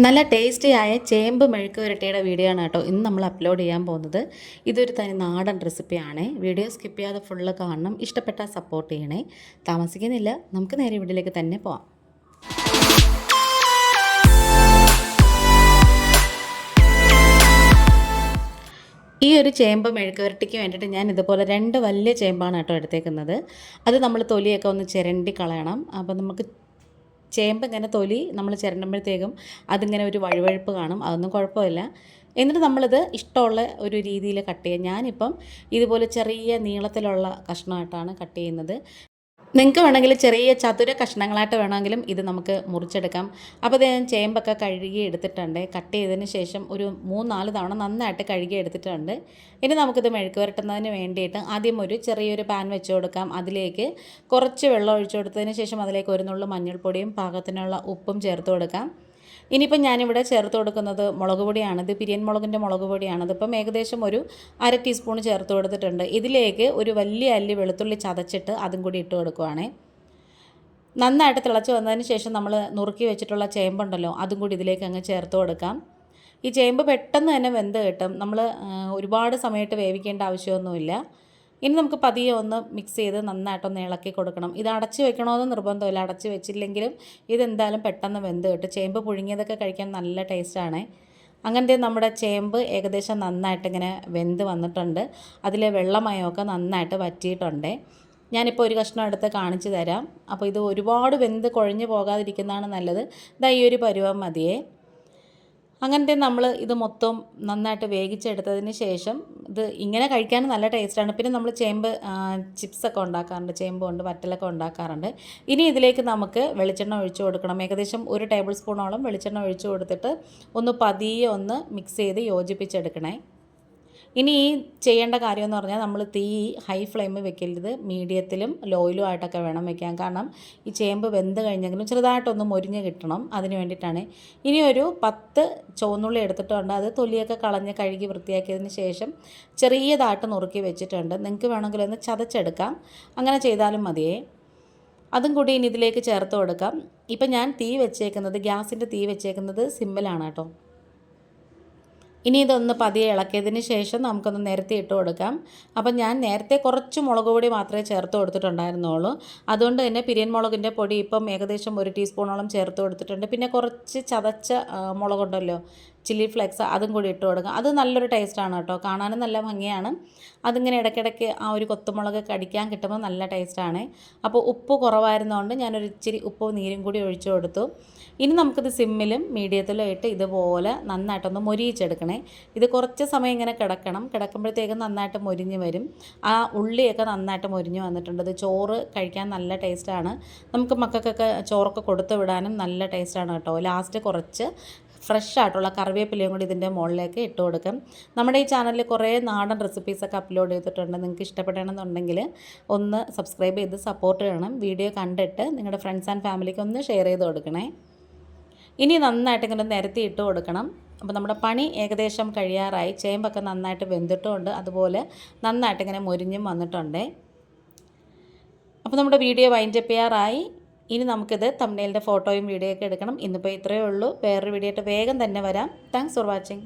നല്ല ടേസ്റ്റിയായ ചേമ്പ് മെഴുക്ക് പുരട്ടിയുടെ വീഡിയോ ആണ് കേട്ടോ ഇന്ന് നമ്മൾ അപ്ലോഡ് ചെയ്യാൻ പോകുന്നത്. ഇതൊരു തനി നാടൻ റെസിപ്പിയാണ്. വീഡിയോ സ്കിപ്പ് ചെയ്യാതെ ഫുള്ള് കാണണം. ഇഷ്ടപ്പെട്ടാൽ സപ്പോർട്ട് ചെയ്യണേ. താമസിക്കുന്നില്ല, നമുക്ക് നേരെ വീഡിയോയിലേക്ക് തന്നെ പോവാം. ഈ ഒരു ചേമ്പ് മെഴുക്ക് പുരട്ടിക്ക് വേണ്ടിയിട്ട് ഞാൻ ഇതുപോലെ 2 വലിയ ചേമ്പാണ് കേട്ടോ എടുത്തേക്കുന്നത്. അത് നമ്മൾ തൊലിയൊക്കെ ഒന്ന് ചിരണ്ടി കളയണം. അപ്പോൾ നമുക്ക് ചേമ്പ് ഇങ്ങനെ തൊലി നമ്മൾ ചിരണ്ടുമ്പോഴത്തേക്കും അതിങ്ങനെ ഒരു വഴുവഴുപ്പ് കാണും. അതൊന്നും കുഴപ്പമില്ല. എന്നിട്ട് നമ്മളിത് ഇഷ്ടമുള്ള ഒരു രീതിയിൽ കട്ട് ചെയ്യുക. ഞാനിപ്പം ഇതുപോലെ ചെറിയ നീളത്തിലുള്ള കഷ്ണമായിട്ടാണ് കട്ട് ചെയ്യുന്നത്. നിങ്ങൾക്ക് വേണമെങ്കിൽ ചെറിയ ചതുര കഷ്ണങ്ങളായിട്ട് വേണമെങ്കിലും ഇത് നമുക്ക് മുറിച്ചെടുക്കാം. അപ്പോൾ ഞാൻ ചേമ്പൊക്കെ കഴുകി എടുത്തിട്ടുണ്ട്. കട്ട് ചെയ്തതിന് ശേഷം ഒരു 3-4 തവണ നന്നായിട്ട് കഴുകി എടുത്തിട്ടുണ്ട്. ഇനി നമുക്കിത് മെഴുക്ക് പുരട്ടുന്നതിന് വേണ്ടിയിട്ട് ആദ്യം ഒരു ചെറിയൊരു പാൻ വെച്ച് കൊടുക്കാം. അതിലേക്ക് കുറച്ച് വെള്ളം ഒഴിച്ചു കൊടുത്തതിന് ശേഷം അതിലേക്ക് ഒരു നുള്ളു മഞ്ഞൾപ്പൊടിയും പാകത്തിനുള്ള ഉപ്പും ചേർത്ത് കൊടുക്കാം. ഇനിയിപ്പം ഞാനിവിടെ ചേർത്ത് കൊടുക്കുന്നത് മുളക് പൊടിയാണ്. ഇത് പിരിയൻ മുളകിൻ്റെ മുളക് പൊടിയാണ്. ഇതിപ്പം ഏകദേശം ഒരു 1/2 ടീസ്പൂൺ ചേർത്ത് കൊടുത്തിട്ടുണ്ട്. ഇതിലേക്ക് ഒരു വലിയ അല്ലി വെളുത്തുള്ളി ചതച്ചിട്ട് അതും കൂടി ഇട്ട് കൊടുക്കുവാണേ. നന്നായിട്ട് തിളച്ച് വന്നതിന് ശേഷം നമ്മൾ നുറുക്കി വെച്ചിട്ടുള്ള ചേമ്പുണ്ടല്ലോ, അതും കൂടി ഇതിലേക്ക് അങ്ങ് ചേർത്ത് കൊടുക്കാം. ഈ ചേമ്പ് പെട്ടെന്ന് തന്നെ വെന്ത് കിട്ടും. നമ്മൾ ഒരുപാട് സമയത്ത് വേവിക്കേണ്ട ആവശ്യമൊന്നുമില്ല. ഇനി നമുക്ക് പതിയെ ഒന്ന് മിക്സ് ചെയ്ത് നന്നായിട്ടൊന്ന് ഇളക്കി കൊടുക്കണം. ഇത് അടച്ച് വെക്കണമെന്ന് നിർബന്ധമില്ല. അടച്ച് വെച്ചില്ലെങ്കിലും ഇതെന്തായാലും പെട്ടെന്ന് വെന്ത് കിട്ടും. ചേമ്പ് പുഴുങ്ങിയതൊക്കെ കഴിക്കാൻ നല്ല ടേസ്റ്റാണ്. അങ്ങനത്തെ നമ്മുടെ ചേമ്പ് ഏകദേശം നന്നായിട്ട് ഇങ്ങനെ വെന്ത് വന്നിട്ടുണ്ട്. അതിലെ വെള്ളമയമൊക്കെ നന്നായിട്ട് വറ്റിയിട്ടുണ്ട്. ഞാനിപ്പോൾ ഒരു കഷ്ണം എടുത്ത് കാണിച്ചു തരാം. അപ്പോൾ ഇത് ഒരുപാട് വെന്ത് കുഴഞ്ഞു പോകാതിരിക്കുന്നതാണ് നല്ലത്. ഇതാ ഈ ഒരു പരുവം മതിയേ. അങ്ങനത്തെ നമ്മൾ ഇത് മൊത്തം നന്നായിട്ട് വേവിച്ചെടുത്തതിന് ശേഷം ഇത് ഇങ്ങനെ കഴിക്കാൻ നല്ല ടേസ്റ്റാണ്. പിന്നെ നമ്മൾ ചേമ്പ് ചിപ്സൊക്കെ ഉണ്ടാക്കാറുണ്ട്, ചേമ്പ് കൊണ്ട് വറ്റലൊക്കെ ഉണ്ടാക്കാറുണ്ട്. ഇനി ഇതിലേക്ക് നമുക്ക് വെളിച്ചെണ്ണ ഒഴിച്ചു കൊടുക്കണം. ഏകദേശം 1 ടേബിൾ സ്പൂണോളം വെളിച്ചെണ്ണ ഒഴിച്ചു കൊടുത്തിട്ട് ഒന്ന് പതിയെ ഒന്ന് മിക്സ് ചെയ്ത് യോജിപ്പിച്ചെടുക്കണേ. ഇനി ഈ ചെയ്യേണ്ട കാര്യമെന്ന് പറഞ്ഞാൽ നമ്മൾ തീ ഹൈ ഫ്ലെയിമിൽ വെക്കരുത്, മീഡിയത്തിലും ലോയിലും ആയിട്ടൊക്കെ വേണം വെക്കാൻ. കാരണം ഈ ചേമ്പ് വെന്ത് കഴിഞ്ഞെങ്കിലും ചെറുതായിട്ടൊന്ന് മൊരിഞ്ഞ് കിട്ടണം, അതിന് വേണ്ടിയിട്ടാണ്. ഇനി ഒരു 10 ചുവന്നുള്ളി എടുത്തിട്ടുണ്ട്. അത് തൊലിയൊക്കെ കളഞ്ഞ് കഴുകി വൃത്തിയാക്കിയതിന് ശേഷം ചെറിയതായിട്ട് നുറുക്കി വെച്ചിട്ടുണ്ട്. നിങ്ങൾക്ക് വേണമെങ്കിൽ ഒന്ന് ചതച്ചെടുക്കാം, അങ്ങനെ ചെയ്താലും മതിയേ. അതും കൂടി ഇനി ഇതിലേക്ക് ചേർത്ത് കൊടുക്കാം. ഇപ്പം ഞാൻ ഗ്യാസിൻ്റെ തീ വെച്ചേക്കുന്നത് സിമ്മിലാണ് കേട്ടോ. ഇനി ഇതൊന്ന് പതിയെ ഇളക്കിയതിന് ശേഷം നമുക്കൊന്ന് നിരത്തി ഇട്ട് കൊടുക്കാം. അപ്പം ഞാൻ നേരത്തെ കുറച്ച് മുളക് പൊടി മാത്രമേ ചേർത്ത് കൊടുത്തിട്ടുണ്ടായിരുന്നുള്ളൂ. അതുകൊണ്ട് തന്നെ പിരിയൻ മുളകിൻ്റെ പൊടി ഇപ്പം ഏകദേശം 1 ടീസ്പൂണോളം ചേർത്ത് കൊടുത്തിട്ടുണ്ട്. പിന്നെ കുറച്ച് ചതച്ച മുളകുണ്ടല്ലോ, ചില്ലി ഫ്ലേക്സ്, അതും കൂടി ഇട്ട് കൊടുക്കാം. അത് നല്ലൊരു ടേസ്റ്റാണ് കേട്ടോ, കാണാനും നല്ല ഭംഗിയാണ്. അതിങ്ങനെ ഇടയ്ക്കിടയ്ക്ക് ആ ഒരു കൊത്തുമുളക് കടിക്കാൻ കിട്ടുമ്പോൾ നല്ല ടേസ്റ്റാണ്. അപ്പോൾ ഉപ്പ് കുറവായിരുന്നതുകൊണ്ട് ഞാനൊരു ഇച്ചിരി ഉപ്പും നീരും കൂടി ഒഴിച്ചു കൊടുത്തു. ഇനി നമുക്കിത് സിമ്മിലും മീഡിയത്തിലും ഇട്ട് ഇതുപോലെ നന്നായിട്ടൊന്ന് മൊരിയിച്ചെടുക്കണേ. ഇത് കുറച്ച് സമയം ഇങ്ങനെ കിടക്കുമ്പോഴത്തേക്കും നന്നായിട്ട് മൊരിഞ്ഞ് വരും. ആ ഉള്ളിയൊക്കെ നന്നായിട്ട് മൊരിഞ്ഞ് വന്നിട്ടുണ്ട്. ഇത് ചോറ് കഴിക്കാൻ നല്ല ടേസ്റ്റാണ്. നമുക്ക് മക്കൾക്കൊക്കെ ചോറൊക്കെ കൊടുത്തു വിടാനും നല്ല ടേസ്റ്റാണ് കേട്ടോ. ലാസ്റ്റ് കുറച്ച് ഫ്രഷ് ആയിട്ടുള്ള കറിവേപ്പിലയും കൂടി ഇതിൻ്റെ മുകളിലേക്ക് ഇട്ട് കൊടുക്കാം. നമ്മുടെ ഈ ചാനലിൽ കുറേ നാടൻ റെസിപ്പീസൊക്കെ അപ്ലോഡ് ചെയ്തിട്ടുണ്ട്. നിങ്ങൾക്ക് ഇഷ്ടപ്പെടണമെന്നുണ്ടെങ്കിൽ ഒന്ന് സബ്സ്ക്രൈബ് ചെയ്ത് സപ്പോർട്ട് ചെയ്യണം. വീഡിയോ കണ്ടിട്ട് നിങ്ങളുടെ ഫ്രണ്ട്സ് ആൻഡ് ഫാമിലിക്ക് ഒന്ന് ഷെയർ ചെയ്ത് കൊടുക്കണേ. ഇനി നന്നായിട്ട് ഇങ്ങനെ നിരത്തി ഇട്ട് കൊടുക്കണം. അപ്പോൾ നമ്മുടെ പണി ഏകദേശം കഴിയാറായി. ചേമ്പൊക്കെ നന്നായിട്ട് വെന്തിട്ടുമുണ്ട്, അതുപോലെ നന്നായിട്ട് ഇങ്ങനെ മൊരിഞ്ഞും വന്നിട്ടുണ്ട്. അപ്പോൾ നമ്മുടെ വീഡിയോ വൈൻഡപ്പ് ചെയ്യാറായി. ഇനി നമുക്കിത് തംബ്നെയിലിൻ്റെ ഫോട്ടോയും വീഡിയോ ഒക്കെ എടുക്കണം. ഇന്നിപ്പോൾ ഇത്രയേ ഉള്ളൂ. വേറൊരു വീഡിയോ ആയിട്ട് വേഗം തന്നെ വരാം. Thanks for watching.